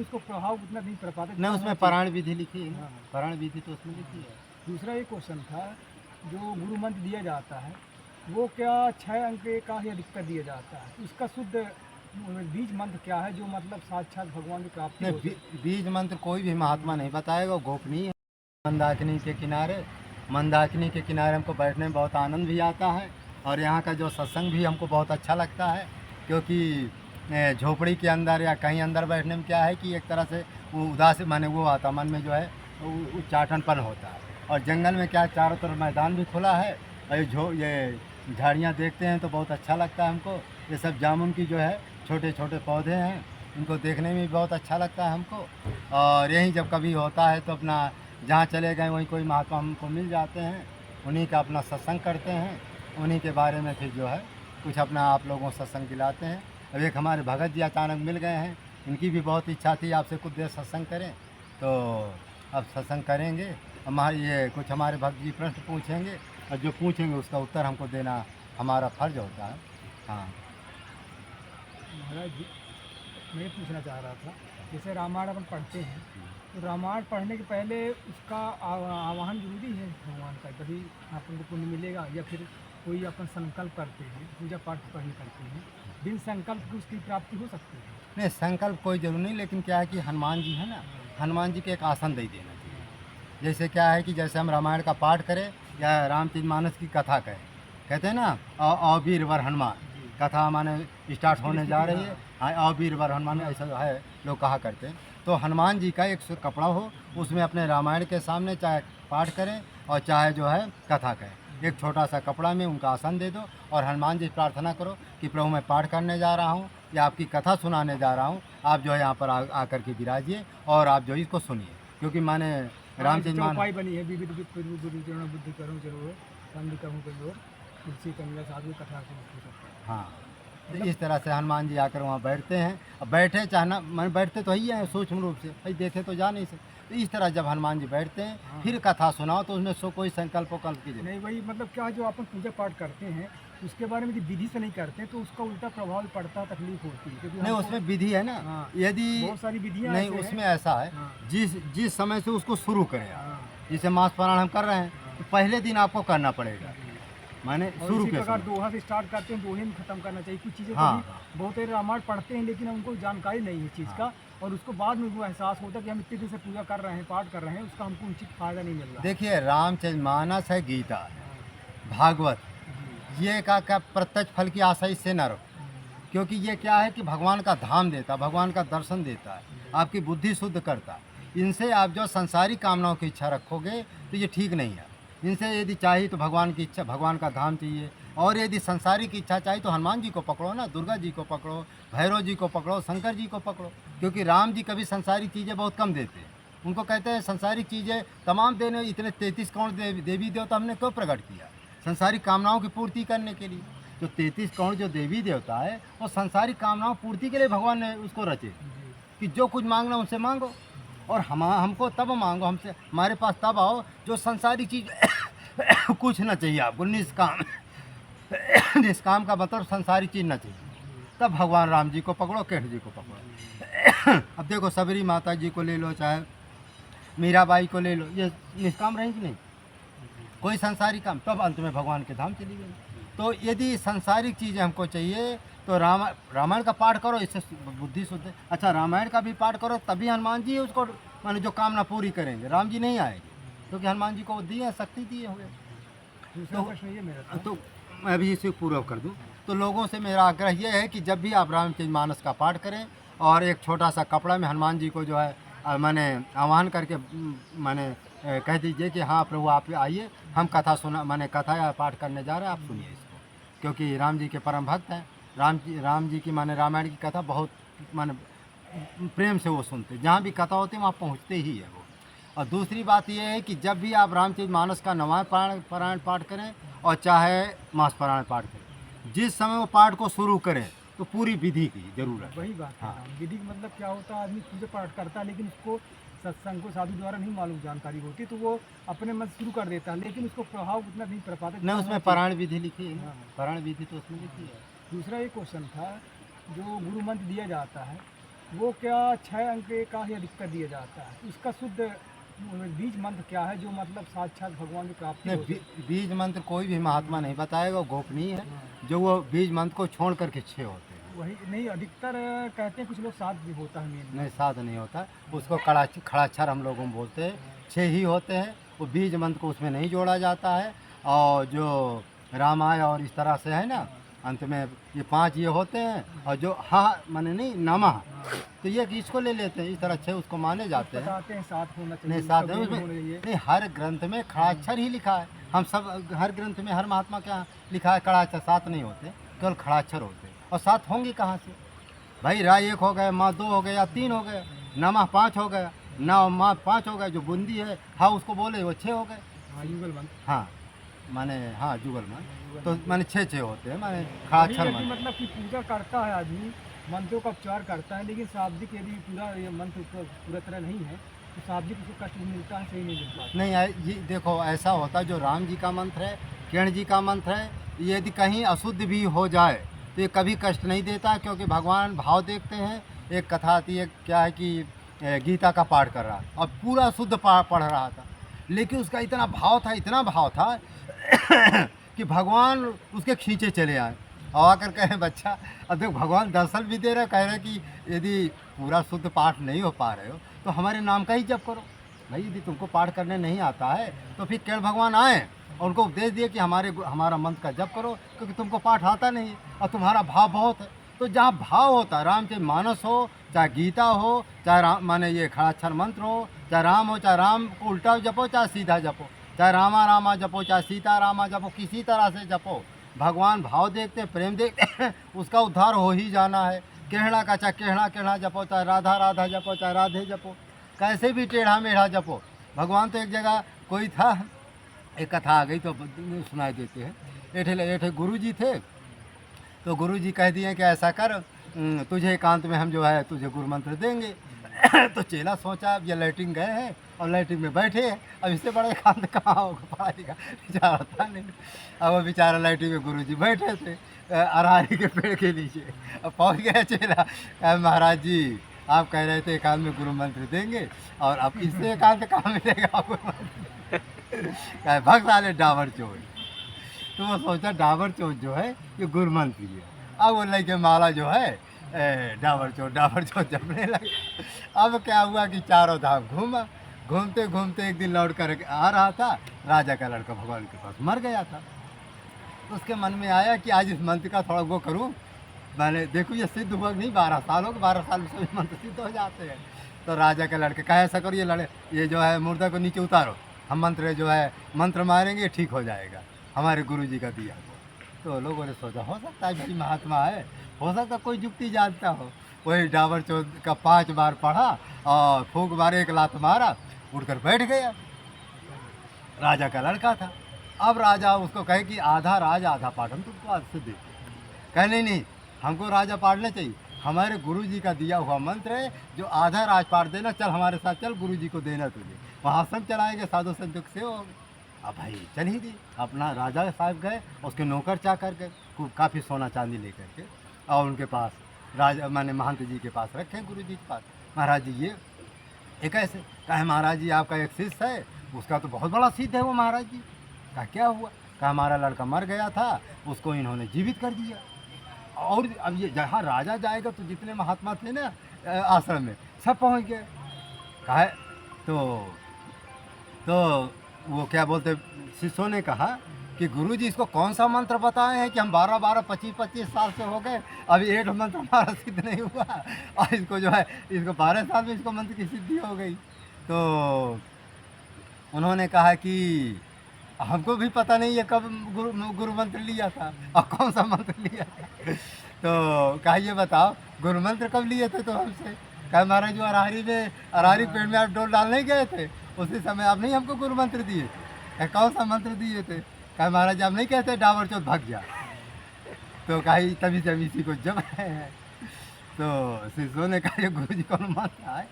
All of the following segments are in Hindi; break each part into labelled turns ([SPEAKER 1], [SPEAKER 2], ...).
[SPEAKER 1] लेकिन उसको प्रभाव उतना नहीं कर पाते।
[SPEAKER 2] नहीं, उसमें पारायण विधि लिखी है ना, पारायण विधि तो उसमें लिखी है।
[SPEAKER 1] दूसरा ये क्वेश्चन था, जो गुरु मंत्र दिया जाता है वो क्या 6 अंक का ही अधिकतर दिया जाता है? उसका शुद्ध बीज मंत्र क्या है जो मतलब साक्षात भगवान की प्राप्ति
[SPEAKER 2] नहीं,
[SPEAKER 1] हो सके?
[SPEAKER 2] बीज मंत्र कोई भी महात्मा नहीं बताएगा, वो गोपनीय है। मंदाकिनी के किनारे हमको बैठने में बहुत आनंद भी आता है, और यहाँ का जो सत्संग भी हमको बहुत अच्छा लगता है, क्योंकि झोपड़ी के अंदर या कहीं अंदर बैठने में क्या है कि एक तरह से वो उदास माने वो आता मन में जो है उच्चाटनपन होता है। और जंगल में क्या चारों तरफ मैदान भी खुला है, और ये झाड़ियाँ देखते हैं तो बहुत अच्छा लगता है हमको। ये सब जामुन की जो है छोटे छोटे पौधे हैं, इनको देखने में भी बहुत अच्छा लगता है हमको। और यहीं जब कभी होता है तो अपना जहाँ चले गए वहीं कोई महात्मा हमको मिल जाते हैं, उन्हीं का अपना सत्संग करते हैं, उन्हीं के बारे में फिर जो है कुछ अपना आप लोगों को सत्संग दिलाते हैं। अब एक हमारे भगत जी अचानक मिल गए हैं, इनकी भी बहुत इच्छा थी आपसे कुछ देर सत्संग करें, तो अब सत्संग करेंगे। हमारे ये कुछ हमारे भक्त जी प्रश्न पूछेंगे, और जो पूछेंगे उसका उत्तर हमको देना हमारा फर्ज होता है। हाँ
[SPEAKER 1] महाराज जी, मैं ये पूछना चाह रहा था, जैसे रामायण अपन पढ़ते हैं तो रामायण पढ़ने के पहले उसका आवाहन जरूरी है भगवान का, तभी अपन को पुण्य मिलेगा? या फिर कोई अपन संकल्प करते हैं, पूजा पाठ पढ़ने करते हैं, बिन संकल्प की उसकी प्राप्ति हो सकती है?
[SPEAKER 2] नहीं, संकल्प कोई जरूरी नहीं, लेकिन क्या है कि हनुमान जी है ना, हनुमान जी के एक आसन दे देना चाहिए। जैसे क्या है कि जैसे हम रामायण का पाठ करें या रामचरितमानस की कथा करें, कहते हैं ना अवीर वर हनुमान, कथा माने स्टार्ट होने जा रही है, हाँ अवीर वर हनुमान ऐसा है लोग कहा करते हैं। तो हनुमान जी का एक कपड़ा हो, उसमें अपने रामायण के सामने चाहे पाठ करें और चाहे जो है कथा करें, एक छोटा सा कपड़ा में उनका आसन दे दो, और हनुमान जी प्रार्थना करो कि प्रभु मैं पाठ करने जा रहा हूँ या आपकी कथा सुनाने जा रहा हूँ, आप जो है यहाँ पर आकर के विराजिए और आप जो इसको सुनिए। क्योंकि माने रामचरितमानस
[SPEAKER 1] उपाय बनी है, विविध बुद्धि करूँ जरूर बंद कहूँ करूँ तुलसी कन्या साधु कथा हो सकता है।
[SPEAKER 2] हाँ, तो इस तरह से हनुमान जी आकर वहाँ बैठते हैं। अब बैठे चाहना मन बैठते तो ही हैं सूक्ष्म रूप से, भाई देखे तो जा नहीं सकते। तो इस तरह जब हनुमान जी बैठते हैं फिर कथा सुनाओ तो उसमें कोई संकल्प वकल्प कीजिए
[SPEAKER 1] नहीं, वही मतलब क्या जो अपन पूजा पाठ करते हैं उसके बारे में यदि विधि से नहीं करते तो उसका उल्टा प्रभाव पड़ता, तकलीफ होती है, क्योंकि
[SPEAKER 2] नहीं, उसमें विधि है ना। यदि
[SPEAKER 1] बहुत सारी विधियाँ
[SPEAKER 2] नहीं, उसमें ऐसा है जिस समय से उसको शुरू करें आप, जैसे मास पारायण हम कर रहे हैं तो पहले दिन आपको करना पड़ेगा, माने शुरू के
[SPEAKER 1] प्रकार दोहा से स्टार्ट करते हैं, दोहे में खत्म करना चाहिए। कुछ चीज़ें बहुत ही रामायण पढ़ते हैं लेकिन उनको जानकारी नहीं है चीज़ का, और उसको बाद में वो एहसास होता है कि हम इतने दिन से पूजा कर रहे हैं, पाठ कर रहे हैं, उसका हमको उचित फायदा नहीं मिल रहा।
[SPEAKER 2] देखिए, रामचरितमानस है, गीता है, भागवत, ये का प्रत्यक्ष फल की आशा इससे न रखो, क्योंकि ये क्या है कि भगवान का धाम देता है, भगवान का दर्शन देता है, आपकी बुद्धि शुद्ध करता है। इनसे आप जो संसारी कामनाओं की इच्छा रखोगे तो ये ठीक नहीं है। इनसे यदि चाहिए तो भगवान की इच्छा, भगवान का धाम चाहिए, और यदि संसारी की इच्छा चाहिए तो हनुमान जी को पकड़ो ना, दुर्गा जी को पकड़ो, भैरव जी को पकड़ो, शंकर जी को पकड़ो। क्योंकि राम जी कभी संसारी चीज़ें बहुत कम देते हैं, उनको कहते हैं संसारी चीज़ें तमाम देने, इतने 33 करोड़ देवी देवता हमने क्यों प्रकट किया? संसारी कामनाओं की पूर्ति करने के लिए। जो 33 करोड़ जो देवी देवता है वो संसारी कामनाओं पूर्ति के लिए भगवान ने उसको रचे, कि जो कुछ मांगना उनसे मांगो, और हमको तब मांगो, हमसे हमारे पास तब आओ जो संसारी चीज़ कुछ ना चाहिए आपको, निष्काम। निष्काम का मतलब संसारी चीज़ ना चाहिए, तब भगवान राम जी को पकड़ो, कृष्ण जी को पकड़ो। अब देखो, सबरी माता जी को ले लो, चाहे मीराबाई को ले लो, ये निष्काम रहेंगी नहीं, कोई संसारी काम, तब अंत में भगवान के धाम चली गई। तो यदि संसारिक चीज़ें हमको चाहिए तो रामायण का पाठ करो, इससे बुद्धि शुद्ध। अच्छा, रामायण का भी पाठ करो तभी हनुमान जी उसको माने जो कामना पूरी करेंगे, राम जी नहीं आएंगे, क्योंकि हनुमान जी को दिए शक्ति दिए हुए। तो मैं भी इसे पूरा कर दूं, तो लोगों से मेरा आग्रह ये है कि जब भी आप रामचरितमानस का पाठ करें और एक छोटा सा कपड़ा में हनुमान जी को जो है मैंने आह्वान करके मैंने कह दीजिए कि हाँ प्रभु आप आइए, हम कथा सुना, मैंने कथा या पाठ करने जा रहे हैं, आप सुनिए इसको। क्योंकि राम जी के परम भक्त हैं, राम जी की माने रामायण की कथा बहुत माने प्रेम से वो सुनते, जहाँ भी कथा होती है वहाँ पहुँचते ही है वो। और दूसरी बात ये है कि जब भी आप रामचरितमानस का नवा पारायण पाठ करें और चाहे मास पारायण पाठ करें, जिस समय वो पाठ को शुरू करें तो पूरी विधि की जरूरत है।
[SPEAKER 1] वही बात है। विधि मतलब क्या होता है, आदमी पूजा पाठ करता है लेकिन उसको सत्संग को साधु द्वारा नहीं मालूम जानकारी होती, तो वो अपने मन शुरू कर देता है लेकिन उसको प्रभाव उतना नहीं कर पाता।
[SPEAKER 2] नहीं, उसमें पारायण विधि लिखी है, पारायण विधि तो उसमें लिखी है।
[SPEAKER 1] दूसरा ये क्वेश्चन था, जो गुरु मंत्र दिया जाता है वो क्या 6 अंक का ही अधिकतर दिया जाता है। इसका शुद्ध बीज मंत्र क्या है जो मतलब साक्षात भगवान की प्राप्ति
[SPEAKER 2] नहीं,
[SPEAKER 1] हो सके?
[SPEAKER 2] बीज मंत्र कोई भी महात्मा नहीं बताएगा, वो गोपनीय है।
[SPEAKER 1] हाँ,
[SPEAKER 2] जो वो बीज मंत्र को छोड़ करके 6 होते हैं।
[SPEAKER 1] वही नहीं, अधिकतर कहते हैं कुछ लोग 7 भी होता है मेन।
[SPEAKER 2] नहीं, 7 नहीं होता, उसको खड़ाक्षर हम लोगों में बोलते हैं। 6 ही होते हैं। वो बीज मंत्र को उसमें नहीं जोड़ा जाता है। और जो रामाय और इस तरह से है ना, अंत में ये 5 ये होते हैं। और जो हाँ माने नहीं नमः, तो ये इसको ले लेते हैं। इस तरह 6 उसको माने जाते हैं।
[SPEAKER 1] बताते हैं 7 होना चाहिए,
[SPEAKER 2] नहीं, 7
[SPEAKER 1] उसका
[SPEAKER 2] नहीं,
[SPEAKER 1] बीज
[SPEAKER 2] उसमें
[SPEAKER 1] होना चाहिए।
[SPEAKER 2] नहीं, हर ग्रंथ में खड़ाक्षर ही लिखा है। हम सब हर ग्रंथ में हर महात्मा क्या लिखा है, खड़ाक्षर 7 नहीं होते, केवल खड़ाक्षर होते हैं। और 7 होंगे कहाँ से भाई? रा 1 हो गए, माँ 2 हो गए या 3 हो गए, नमा 5 हो गया, ना माँ 5 हो गए। जो बूंदी है हाँ उसको बोले वो 6 हो गए।
[SPEAKER 1] हाँ, युगल मंत्र।
[SPEAKER 2] हाँ माने हाँ जुगल मान, तो माने 6 होते हैं, माने
[SPEAKER 1] वही
[SPEAKER 2] खड़ाक्षर
[SPEAKER 1] है कि
[SPEAKER 2] मान।
[SPEAKER 1] मतलब कि पूजा करता है आदमी, मंत्रों का उपचार करता है, लेकिन शाब्दिक यदि पूरा ये मंत्र उसको पूरा तरह नहीं है तो शाब्दिक उसको कष्ट भी मिलता है, सही नहीं मिल पाता।
[SPEAKER 2] नहीं ये देखो ऐसा होता है, जो राम जी का मंत्र है, किरण जी का मंत्र है, ये यदि कहीं अशुद्ध भी हो जाए तो ये कभी कष्ट नहीं देता, क्योंकि भगवान भाव देखते हैं। एक कथा आती है, क्या है कि गीता का पाठ कर रहा और पूरा शुद्ध पढ़ रहा था, लेकिन उसका इतना भाव था, इतना भाव था कि भगवान उसके खींचे चले आए और आकर कहे बच्चा, अब देखो भगवान दर्शन भी दे रहे, कह रहे कि यदि पूरा शुद्ध पाठ नहीं हो पा रहे हो तो हमारे नाम का ही जप करो। भाई यदि तुमको पाठ करने नहीं आता है तो फिर केवल भगवान आए और उनको उपदेश दिए कि हमारा मंत्र का जप करो, क्योंकि तुमको पाठ आता नहीं है और तुम्हारा भाव बहुत है। तो जहाँ भाव होता है, राम के मानस हो, चाहे गीता हो, चाहे राम माने ये खड़ाक्षर मंत्र हो, चाहे राम हो, चाहे राम को उल्टा जपो चाहे सीधा जपो, चाहे रामा रामा जपो चाहे सीता रामा जपो, किसी तरह से जपो, भगवान भाव देखते हैं, प्रेम देखते हैं, उसका उद्धार हो ही जाना है। केहड़ा का चाहे केहड़ा केहड़ा जपो, चाहे राधा राधा जपो, चाहे राधे जपो, कैसे भी टेढ़ा मेढ़ा जपो, भगवान तो एक जगह कोई था, एक कथा आ गई तो सुनाई देते हैं। एठे गुरु जी थे, तो गुरु जी कह दिए कि ऐसा कर, तुझे एकांत में हम जो है तुझे गुरु मंत्र देंगे। तो चेला सोचा अब ये लैट्रिन गए हैं और लैट्रिन में बैठे हैं, अब इससे बड़ा एकांत कहाँ होगा, पढ़ा लिखा बेचारा था नहीं। अब वो बेचारा लैट्रिन में गुरु जी बैठे थे अरहारी के पेड़ के नीचे। अब पहुँच गया चेला, कहा महाराज जी आप कह रहे थे एकांत में गुरु मंत्र देंगे और अब इससे एकांत कहाँ मिलेगा गुरु मंत्र? कहे भक्त साले डाबर चोर। तो वो सोचा डाबर चोर जो है ये गुरु मंत्र ही है। अब वो लेके माला जो है डाबर चोर जपने लगे। अब क्या हुआ कि चारों धाम घूमा, घूमते घूमते एक दिन लौट कर आ रहा था, राजा का लड़का भगवान के पास मर गया था। तो उसके मन में आया कि आज इस मंत्र का थोड़ा वो करूं, मैंने देखो ये सिद्ध हुआ नहीं, 12 साल हो गए, 12 साल में सभी मंत्र सिद्ध हो जाते हैं। तो राजा के लड़के कहा ऐसा करो, ये जो है मुर्दा को नीचे उतारो, हम मंत्र जो है मंत्र मारेंगे ठीक हो जाएगा, हमारे गुरु जी का दिया। तो लोगों ने सोचा हो सकता है भाई महात्मा है, हो सकता कोई जुक्ति जानता हो। वही डाबर चौथ का 5 बार पढ़ा और फूंक मारे, एक लात मारा, उठकर बैठ गया। राजा का लड़का था। अब राजा उसको कहे कि आधा राज आधा पाठ हम तुमको आज से देते। कहे नहीं, हमको राजा पाठना चाहिए, हमारे गुरु जी का दिया हुआ मंत्र है, जो आधा राज पाठ देना, चल हमारे साथ चल, गुरु जी को देना तुझे, वहाँ सब चलाएंगे, साधु संतों से हो। अब भाई चल ही दी, अपना राजा साहब गए, उसके नौकर चाकर गए, काफ़ी सोना चांदी लेकर के, और उनके पास राजा माने महंत जी के पास रखे, गुरु जी के पास। महाराज जी ये कैसे? कहे महाराज जी आपका एक शिष्य है, उसका तो बहुत बड़ा सिद्ध है वो महाराज जी। कहा क्या हुआ? कहा हमारा लड़का मर गया था, उसको इन्होंने जीवित कर दिया। और अब ये जहाँ राजा जाएगा तो जितने महात्मा थे ना आश्रम में सब पहुँच गए। कहा तो वो क्या बोलते, शिष्यों ने कहा कि गुरुजी इसको कौन सा मंत्र बताए हैं कि हम 12-12, 25-25 साल से हो गए, अभी एक मंत्र हमारा सिद्ध नहीं हुआ, और इसको जो है इसको 12 साल में इसको मंत्र की सिद्धि हो गई। तो उन्होंने कहा कि हमको भी पता नहीं है कब गुरु मंत्र लिया था और कौन सा मंत्र लिया था। तो कहा ये बताओ गुरु मंत्र कब लिए थे तो हमसे? कहा महाराज जो अरहारी पेड़ में आप डोल डालने गए थे, उसी समय आप नहीं हमको गुरु मंत्र दिए? कहा कौन सा मंत्र दिए थे? कहा महाराज आप नहीं कहते डाबर चौथ भाग जा। तो कहा तभी से इसी को जब है। तो शिष्यों ने कहा ये गुरु जी कौन मंत्र है?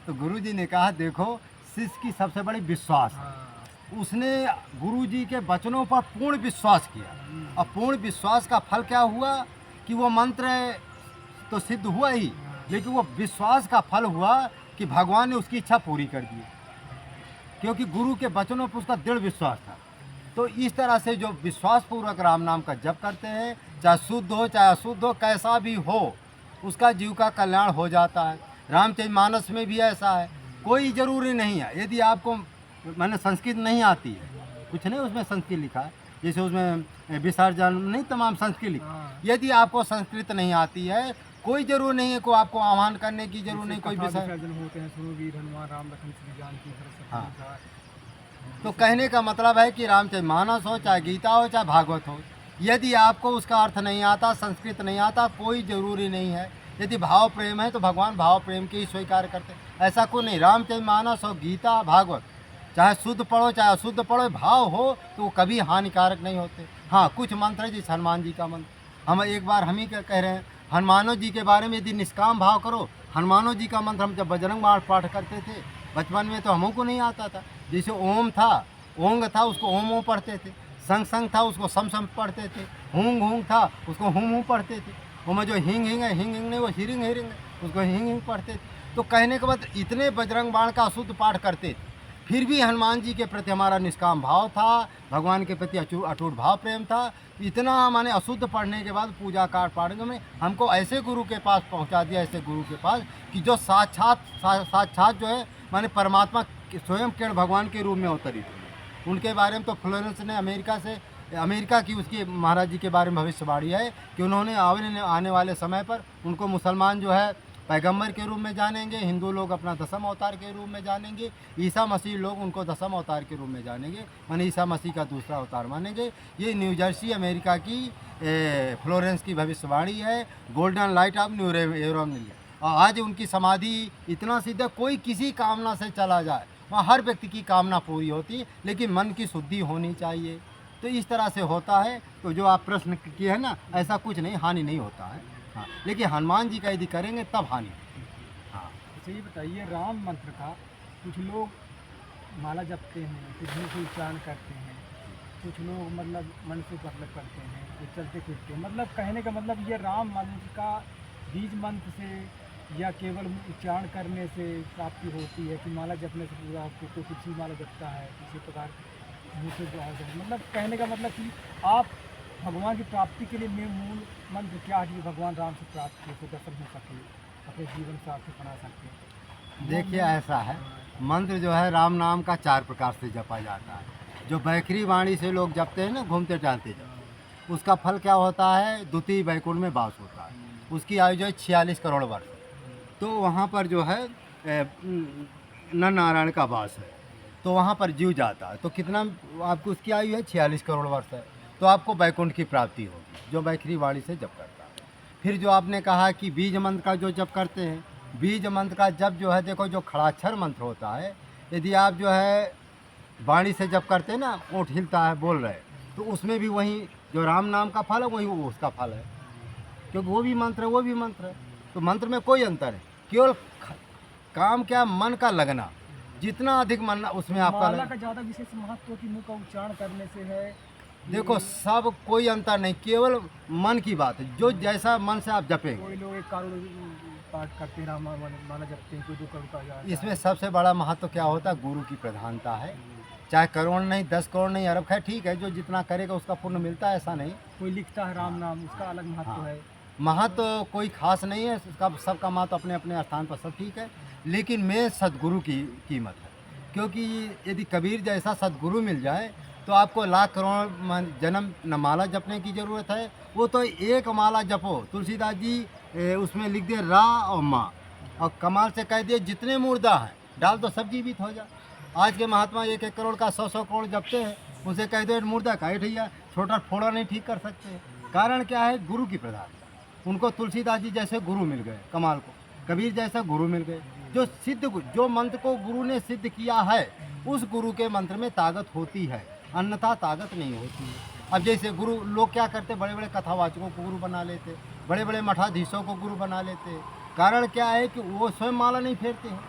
[SPEAKER 2] तो गुरु जी ने कहा देखो शिष्य की सबसे बड़ी विश्वास है, उसने गुरु जी के वचनों पर पूर्ण विश्वास किया, और पूर्ण विश्वास का फल क्या हुआ कि वो मंत्र तो सिद्ध हुआ ही, लेकिन वो विश्वास का फल हुआ कि भगवान ने उसकी इच्छा पूरी कर दी, क्योंकि गुरु के वचनों पर उसका दृढ़ विश्वास था। तो इस तरह से जो विश्वास पूर्वक राम नाम का जप करते हैं, चाहे शुद्ध हो चाहे अशुद्ध हो, कैसा भी हो, उसका जीव का कल्याण हो जाता है। रामचरितमानस में भी ऐसा है, कोई ज़रूरी नहीं है। यदि आपको मैंने संस्कृत नहीं आती है, कुछ नहीं उसमें संस्कृत लिखा है, जैसे उसमें विसर्जन नहीं तमाम संस्कृत लिखा। यदि आपको संस्कृत नहीं आती है, कोई जरूर नहीं है को आपको आह्वान करने की जरूर नहीं, कोई
[SPEAKER 1] विसर्जन होते हैं, सुनो वीर हनुमान राम लखन श्री जानकी भरत
[SPEAKER 2] हाँ।
[SPEAKER 1] शत्रुघ्न।
[SPEAKER 2] तो कहने का मतलब है कि रामचरितमानस हो चाहे गीता हो चाहे भागवत हो, यदि आपको उसका अर्थ नहीं आता, संस्कृत नहीं आता, कोई ज़रूरी नहीं है। यदि भाव प्रेम है तो भगवान भाव प्रेम के ही स्वीकार करते, ऐसा कोई नहीं। रामचरितमानस हो, गीता, भागवत, चाहे शुद्ध पढ़ो चाहे अशुद्ध पढ़ो, भाव हो तो वो कभी हानिकारक नहीं होते। हाँ, कुछ मंत्र है जैसे हनुमान जी का मंत्र, हम एक बार हम ही कह रहे हैं, हनुमानों जी के बारे में यदि निष्काम भाव करो, हनुमानों जी का मंत्र हम जब बजरंग बाण पाठ करते थे बचपन में तो हमको नहीं आता था। जैसे ओम था, ओंग था, उसको ओम ओम पढ़ते थे, संग संग था उसको सम सम पढ़ते थे, हूंग हूंग था उसको हुम हुम पढ़ते थे, उसमें जो हिंग हिंग है, हिंग हिंग नहीं वो हिरिंग हिरिंग है, उसको हिंग हिंग पढ़ते थे। तो कहने के बाद इतने बजरंग बाण का शुद्ध पाठ करते थे, फिर भी हनुमान जी के प्रति हमारा निष्काम भाव था, भगवान के प्रति अटूट भाव प्रेम था। इतना माने अशुद्ध पढ़ने के बाद पूजा पाठ पाठ में हमको ऐसे गुरु के पास पहुंचा दिया, ऐसे गुरु के पास कि जो साक्षात जो है माने परमात्मा स्वयं किरण भगवान के रूप में अवतरित हुए। उनके बारे में तो फ्लोरेंस ने अमेरिका की उसकी महाराज जी के बारे में भविष्यवाणी है कि उन्होंने आने वाले समय पर उनको मुसलमान जो है पैगंबर के रूप में जानेंगे, हिंदू लोग अपना दसम अवतार के रूप में जानेंगे, ईसा मसीह लोग उनको दसम अवतार के रूप में जानेंगे, माने ईसा मसीह का दूसरा अवतार मानेंगे। ये न्यू जर्सी अमेरिका की फ्लोरेंस की भविष्यवाणी है, गोल्डन लाइट ऑफ न्यू एरम ने। और आज उनकी समाधि इतना सिद्ध है, कोई किसी कामना से चला जाए वहाँ हर व्यक्ति की कामना पूरी होती है, लेकिन मन की शुद्धि होनी चाहिए। तो इस तरह से होता है। तो जो आप प्रश्न किए हैं ना, ऐसा कुछ नहीं, हानि नहीं होता है। हाँ, लेकिन हनुमान जी का यदि करेंगे तब हानि। हाँ,
[SPEAKER 1] अच्छा ये बताइए, राम मंत्र का कुछ लोग माला जपते हैं, कुछ मुँह से उच्चारण करते हैं, कुछ लोग मतलब मन से मतलब करते हैं, कुछ चलते फिरते हैं। मतलब कहने का मतलब ये राम मंत्र का बीज मंत्र से या केवल उच्चारण करने से प्राप्ति होती है कि माला जपने से पूरा आपको तो कुछ ही माला जपता है, इसी प्रकार मुँह से मतलब कहने का मतलब कि आप भगवान की प्राप्ति के लिए मूल मंत्र क्या है कि भगवान राम से प्राप्त हो दर्शन हो सके, अपने जीवन सार्थक बना सके।
[SPEAKER 2] देखिए ऐसा है, मंत्र जो है राम नाम का 4 प्रकार से जपा जाता है। जो बैखरी वाणी से लोग जपते हैं ना, घूमते टहलते जब, उसका फल क्या होता है, द्वितीय वैकुंठ में वास होता है। उसकी आयु जो है 46 करोड़ वर्ष। तो वहाँ पर जो है नर नारायण का वास है, तो वहाँ पर जीव जाता है। तो कितना आपको उसकी आयु है, 46 करोड़ वर्ष है, तो आपको वैकुंठ की प्राप्ति होगी जो बैखरी वाणी से जप करता है। फिर जो आपने कहा कि बीज मंत्र का जो जप करते हैं, बीज मंत्र का जप जो है, देखो जो खड़ाक्षर मंत्र होता है, यदि आप जो है वाणी से जप करते हैं ना, ओठ हिलता है बोल रहे, तो उसमें भी वही जो राम नाम का फल है वही उसका फल है, क्योंकि वो भी मंत्र है वो भी मंत्र है। तो मंत्र में कोई अंतर है, केवल काम क्या, मन का लगना, जितना अधिक मन उसमें आपका
[SPEAKER 1] माला का ज़्यादा विशेष महत्व कि मुँह का उच्चारण करने से है।
[SPEAKER 2] देखो सब कोई अंतर नहीं, केवल मन की बात है, जो जैसा मन से आप जपेंगे।
[SPEAKER 1] कोई लोग 1 करोड़ पाठ करते हैं, राम माला जपते हैं, कोई 2 करोड़ का जाता है।
[SPEAKER 2] इसमें सबसे बड़ा महत्व क्या होता है, गुरु की प्रधानता है। चाहे करोड़ नहीं, 10 करोड़ नहीं, अरब, खैर ठीक है, जो जितना करेगा उसका पुण्य मिलता है, ऐसा नहीं।
[SPEAKER 1] कोई लिखता है राम नाम, उसका अलग महत्व
[SPEAKER 2] हाँ।
[SPEAKER 1] है।
[SPEAKER 2] महत्व कोई खास नहीं है, सबका महत्व अपने अपने स्थान पर सब ठीक है, लेकिन में सदगुरु की कीमत है। क्योंकि यदि कबीर जैसा सदगुरु मिल जाए तो आपको लाख करोड़ जन्म न माला जपने की ज़रूरत है, वो तो एक माला जपो। तुलसीदास जी उसमें लिख दिए रा और माँ, और कमाल से कह दिए जितने मुर्दा हैं डाल तो सब जीवित हो जाए। आज के महात्मा 1-1 करोड़ का 100-100 करोड़ जपते हैं, उनसे कह दो मुर्दा का भैया छोटा फोड़ा नहीं ठीक कर सकते। कारण क्या है, गुरु की प्रधानता। उनको तुलसीदास जी जैसे गुरु मिल गए, कमाल को कबीर जैसा गुरु मिल गए, जो मंत्र को गुरु ने सिद्ध किया है, उस गुरु के मंत्र में ताकत होती है, अन्यथा ताकत नहीं होती है। अब जैसे गुरु लोग क्या करते, बड़े बड़े कथावाचकों को गुरु बना लेते, बड़े बड़े मठाधीशों को गुरु बना लेते। कारण क्या है कि वो स्वयं माला नहीं फेरते हैं,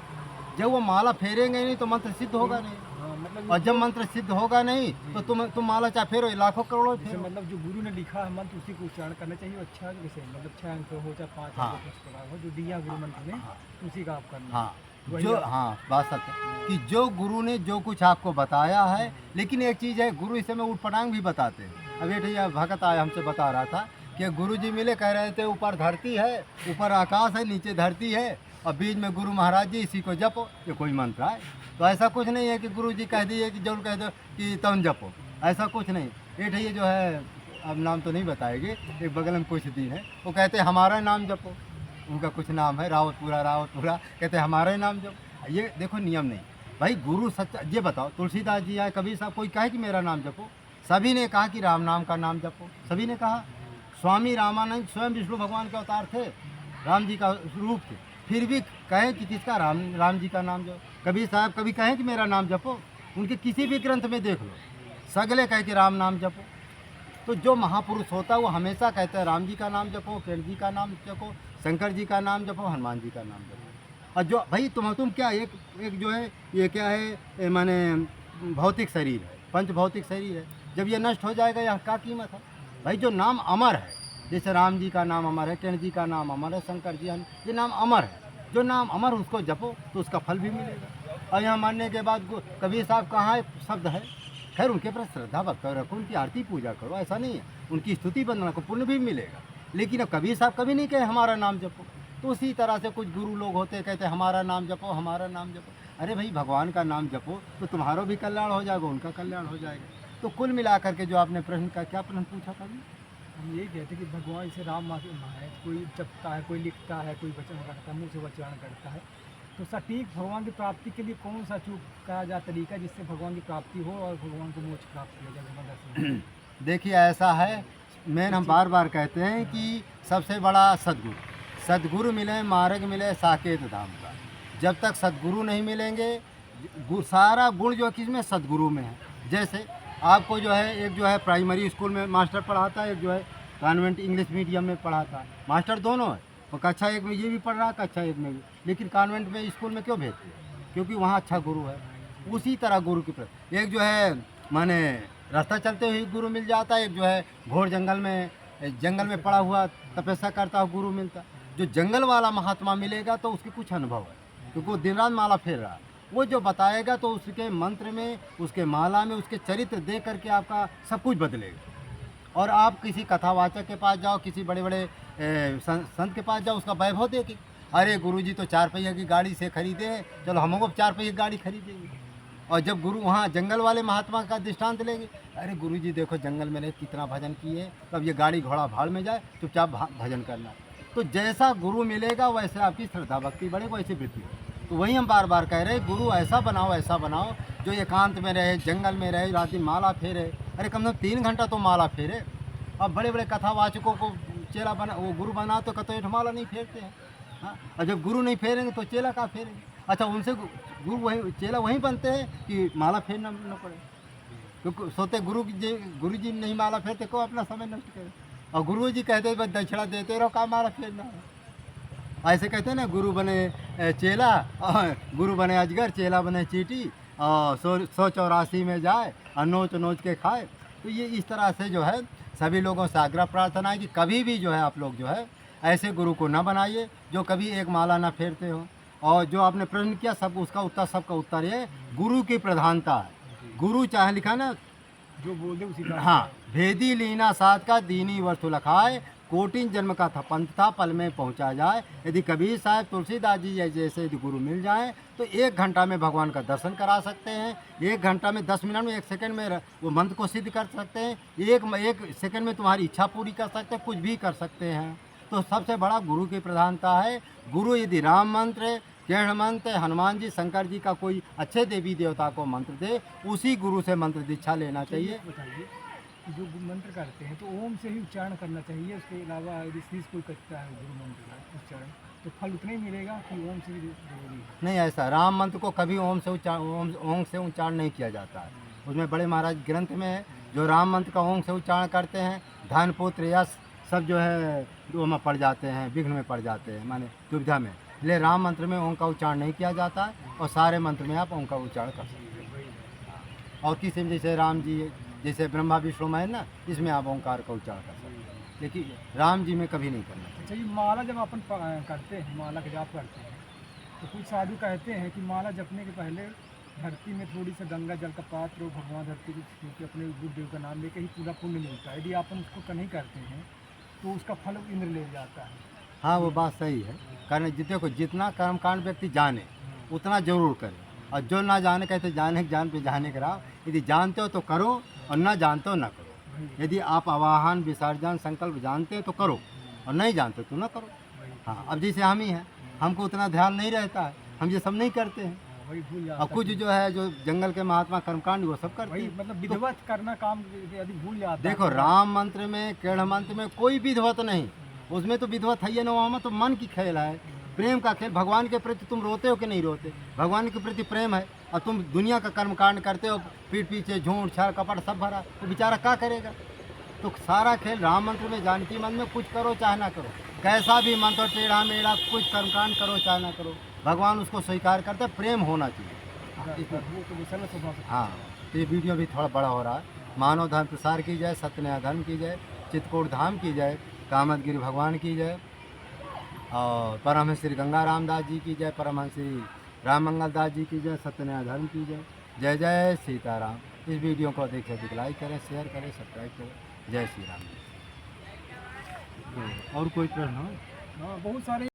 [SPEAKER 2] जब वो माला फेरेंगे नहीं तो मंत्र सिद्ध होगा नहीं।
[SPEAKER 1] मतलब मतलब
[SPEAKER 2] और जब मंत्र सिद्ध होगा नहीं तो तुम माला चाहे फेरो लाखों करोड़ों
[SPEAKER 1] जैसे
[SPEAKER 2] फेरो।
[SPEAKER 1] मतलब जो गुरु ने लिखा है मंत्र उसी को उच्चारण करना चाहिए, अच्छा है जैसे मतलब 6 अंक हो चाहे 5
[SPEAKER 2] हाँ।
[SPEAKER 1] अंक कुछ प्रकार हो जो दिया गुरु मंत्र ने उसी का आप करना।
[SPEAKER 2] हाँ
[SPEAKER 1] वही
[SPEAKER 2] जो,
[SPEAKER 1] आप-
[SPEAKER 2] हाँ बात सत्य है कि जो गुरु ने जो कुछ आपको बताया है, लेकिन एक चीज़ है, गुरु इस समय उठ पटांग भी बताते हैं। अब ये भैया भगत आया हमसे बता रहा था कि गुरु जी मिले, कह रहे थे ऊपर धरती है, ऊपर आकाश है, नीचे धरती है और बीच में गुरु महाराज जी, इसी को जपो। ये कोई मंत्र है? तो ऐसा कुछ नहीं है कि गुरु जी कह दिए कि जरूर कह दो कि तुम जपो, ऐसा कुछ नहीं। ये जो है, अब नाम तो नहीं बताएंगे, एक बगल में कुछ दिन है, वो कहते हैं हमारा नाम जपो। उनका कुछ नाम है रावतपुरा, कहते हैं हमारा ही नाम जपो। ये देखो नियम नहीं भाई, गुरु सच्चा। ये बताओ, तुलसीदास जी आए, कबीर साहब, कोई कहे कि मेरा नाम जपो? सभी ने कहा कि राम नाम का नाम जपो, सभी ने कहा। स्वामी रामानंद स्वयं विष्णु भगवान के अवतार थे, राम जी का रूप थे, फिर भी कहें कि किसका राम जी का नाम जपो। कबीर साहब कभी कहें कि मेरा नाम जपो? उनके किसी भी ग्रंथ में देख लो, सगले कहे कि राम नाम जपो। तो जो महापुरुष होता है वो हमेशा कहता है राम जी का नाम जपो, कृष्ण जी का नाम जपो, शंकर जी का नाम जपो, हनुमान जी का नाम जपो। और जो भाई तुम क्या, एक जो है ये क्या है, माने भौतिक शरीर है, पंच भौतिक शरीर है, जब ये नष्ट हो जाएगा यहाँ क्या कीमत है? भाई जो नाम अमर है, जैसे राम जी का नाम अमर है, कृष्ण जी का नाम अमर है, शंकर जी, ये नाम अमर है। जो नाम अमर उसको जपो तो उसका फल भी मिलेगा। और यहाँ मानने के बाद कबीर साहब कहाँ शब्द है? खैर उनके पर श्रद्धा भक्त रखो, उनकी आरती पूजा करो, ऐसा नहीं है, उनकी स्तुति वंदना को पुण्य भी मिलेगा। लेकिन अब कबीर साहब कभी नहीं कहे हमारा नाम जपो। तो उसी तरह से कुछ गुरु लोग होते कहते हमारा नाम जपो, हमारा नाम जपो। अरे भाई भगवान का नाम जपो तो तुम्हारा भी कल्याण हो जाएगा, उनका कल्याण हो जाएगा। तो कुल मिलाकर के जो आपने प्रश्न का, क्या प्रश्न पूछा था?
[SPEAKER 1] हम यही कहते हैं कि भगवान जैसे राम माँ है, कोई जपता है, कोई लिखता है, कोई वचन करता है, मुँह से उच्चारण करता है, तो सटीक भगवान की प्राप्ति के लिए कौन सा चूक कहा जाए तरीका जिससे भगवान की प्राप्ति हो और भगवान को मोक्ष प्राप्त हो जाए?
[SPEAKER 2] देखिए ऐसा है, मेन हम बार बार कहते हैं कि सबसे बड़ा सदगुरु मिले, मार्ग मिले साकेत धाम का। जब तक सदगुरु नहीं मिलेंगे, सारा गुण जो किसमें, सदगुरु में है। जैसे आपको जो है, एक जो है प्राइमरी स्कूल में मास्टर पढ़ाता है, एक जो है कॉन्वेंट इंग्लिश मीडियम में पढ़ाता है, मास्टर दोनों है। और कक्षा एक में ये भी पढ़ रहा है, कक्षा एक में भी, लेकिन कॉन्वेंट में स्कूल में क्यों भेजते हैं? क्योंकि वहाँ अच्छा गुरु है। उसी तरह गुरु की प्रति एक जो है माने रास्ता चलते हुए गुरु मिल जाता है, एक जो है घोर जंगल में पड़ा हुआ तपस्या करता हुआ गुरु मिलता है। जो जंगल वाला महात्मा मिलेगा तो उसके कुछ अनुभव है, क्योंकि वो दिन रात माला फेर रहा है। वो जो बताएगा तो उसके मंत्र में, उसके माला में, उसके चरित्र देख करके आपका सब कुछ बदलेगा। और आप किसी कथावाचक के पास जाओ, किसी बड़े बड़े संत के पास जाओ, उसका वैभव देखे, अरे गुरुजी तो 4 पहिया की गाड़ी से खरीदे, चलो हमको 4 पहिया की गाड़ी खरीदेंगे। और जब गुरु वहाँ जंगल वाले महात्मा का दृष्टांत लेंगे, अरे गुरुजी देखो जंगल में रहे कितना भजन किए, तब ये गाड़ी घोड़ा भाड़ में जाए, चुपचाप भजन करना। तो जैसा गुरु मिलेगा वैसे आपकी श्रद्धा भक्ति बढ़े, वैसे वृद्धि। तो वही हम बार बार कह रहे हैं, गुरु ऐसा बनाओ जो एकांत में रहे, जंगल में रहे, रात दिन माला फेरे। अरे कम से कम 3 घंटा तो माला फेरे। अब बड़े बड़े कथावाचकों को चेला बना, वो गुरु बना तो कतो माला नहीं फेरते हैं। हाँ, और जब गुरु नहीं फेरेंगे तो चेला कहाँ फेरेंगे? अच्छा, उनसे गुरु वही, चेला वहीं बनते हैं कि माला फेरना न पड़े। क्योंकि सोते गुरु जी नहीं माला फेरते, को अपना समय नष्ट करे। और गुरु जी कहते बस दक्षिणा देते रहो, कहाँ माला फेरना है। ऐसे कहते हैं ना, गुरु बने चेला, गुरु बने अजगर, चेला बने चींटी, और 184 में जाए और नोच के खाए। तो ये इस तरह से जो है सभी लोगों से आग्रह प्रार्थना है कि कभी भी जो है आप लोग जो है ऐसे गुरु को ना बनाइए जो कभी एक माला ना फेरते हो। और जो आपने प्रश्न किया सबका उत्तर ये गुरु की प्रधानता है। गुरु चाहे लिखा ना,
[SPEAKER 1] जो बोल दे उसी का।
[SPEAKER 2] हाँ, भेदी लीना साध का दीनी वस्तु लखाए, कोटिन जन्म का था पंथ था पल में पहुंचा जाए। यदि कबीर साहब, तुलसीदास जी जैसे यदि गुरु मिल जाए तो 1 घंटा में भगवान का दर्शन करा सकते हैं। 1 घंटा में 10 मिनट में 1 सेकंड में वो मंत्र को सिद्ध कर सकते हैं। एक सेकंड में तुम्हारी इच्छा पूरी कर सकते हैं, कुछ भी कर सकते हैं। तो सबसे बड़ा गुरु की प्रधानता है। गुरु यदि राम मंत्र, कृष्ण मंत्र, हनुमान जी, शंकर जी का कोई अच्छे देवी देवता को मंत्र दे, उसी गुरु से मंत्र दीक्षा लेना चाहिए।
[SPEAKER 1] बताइए, जो मंत्र करते हैं तो ओम से ही उच्चारण करना चाहिए, उसके अलावा यदि शीश कोई करता है गुरु मंत्र का उच्चारण तो फल उतना ही मिलेगा कि ओम से भी जरूरी है?
[SPEAKER 2] नहीं, ऐसा राम मंत्र को कभी ओम से उच्चारण नहीं किया जाता है। उसमें बड़े महाराज ग्रंथ में है, जो राम मंत्र का ओम से उच्चारण करते हैं, धन पुत्र यश सब जो है वो में पड़ जाते हैं, विघ्न में पड़ जाते हैं, माने दुविधा में। इसलिए राम मंत्र में ओम का उच्चारण नहीं किया जाता है और सारे मंत्र में आप ओम का उच्चारण कर सकते हैं। और किसी में जैसे राम जी, जैसे ब्रह्मा विष्णु में है ना, इसमें आप ओंकार का उच्चारण कर सकते हैं, लेकिन राम जी में कभी नहीं करना चाहिए।
[SPEAKER 1] अच्छा, ये माला जब अपन करते हैं, माला का जाप करते हैं, तो कुछ साधु कहते हैं कि माला जपने के पहले धरती में थोड़ी सा गंगा जल का पात्र और भगवान धरती को छू के अपने गुरु देव का नाम लेके ही पूरा पुण्य मिलता है। यदि अपन उसको नहीं करते हैं तो उसका फल इंद्र ले जाता है।
[SPEAKER 2] हाँ, वो बात सही है। कारण देखो, जितना कर्मकांड व्यक्ति जाने उतना जरूर करे, और जो ना जाने कहते जाने के जान पे जाने कराओ। यदि जानते हो तो करो, और ना जानते हो ना करो। यदि आप आवाहन, विसर्जन, संकल्प जानते हो तो करो, और नहीं जानते तो ना करो। हाँ, अब जैसे हम ही हैं, हमको उतना ध्यान नहीं रहता है, हम ये सब नहीं करते हैं।
[SPEAKER 1] वही भूल जाता
[SPEAKER 2] और कुछ जो है, जो जंगल के महात्मा कर्मकांड, वो सब करते
[SPEAKER 1] वही
[SPEAKER 2] हैं।
[SPEAKER 1] मतलब विधिवत करना काम यदि भूल जाता है
[SPEAKER 2] देखो,
[SPEAKER 1] तो-
[SPEAKER 2] राम मंत्र में, केड़ मंत्र में कोई विधिवत नहीं, उसमें तो विधिवत है ना, वहाँ तो मन की खेल है, प्रेम का खेल। भगवान के प्रति तुम रोते हो कि नहीं रोते? भगवान के प्रति प्रेम है, और तुम दुनिया का कर्मकांड करते हो, पीठ पीछे झूठ, छल, कपट सब भरा, तो बेचारा क्या करेगा? तो सारा खेल राम मंत्र में, जानकी मन में, कुछ करो चाहे ना करो, कैसा भी मंत्र, टेढ़ा मेढ़ा कुछ कर्मकांड करो चाहे ना करो, भगवान उसको स्वीकार करते, प्रेम होना चाहिए।
[SPEAKER 1] वो तो सरल स्वभाव से-
[SPEAKER 2] हाँ, तो ये वीडियो भी थोड़ा बड़ा हो रहा है। मानव धर्म प्रसार की जाए, सत्य न्याय धर्म की जाए, चित्रकूट धाम की जाए, कामतगिरी भगवान की जाए, और परमहंस श्री गंगा रामदास जी की जय, परमहंस श्री राम मंगल दास जी की जय, सत्य न्याय धर्म की जय। जय जय सीताराम। इस वीडियो को देखे तो लाइक करें, शेयर करें, सब्सक्राइब करें। जय श्री राम। और कोई प्रश्न हो?
[SPEAKER 1] हाँ, बहुत सारे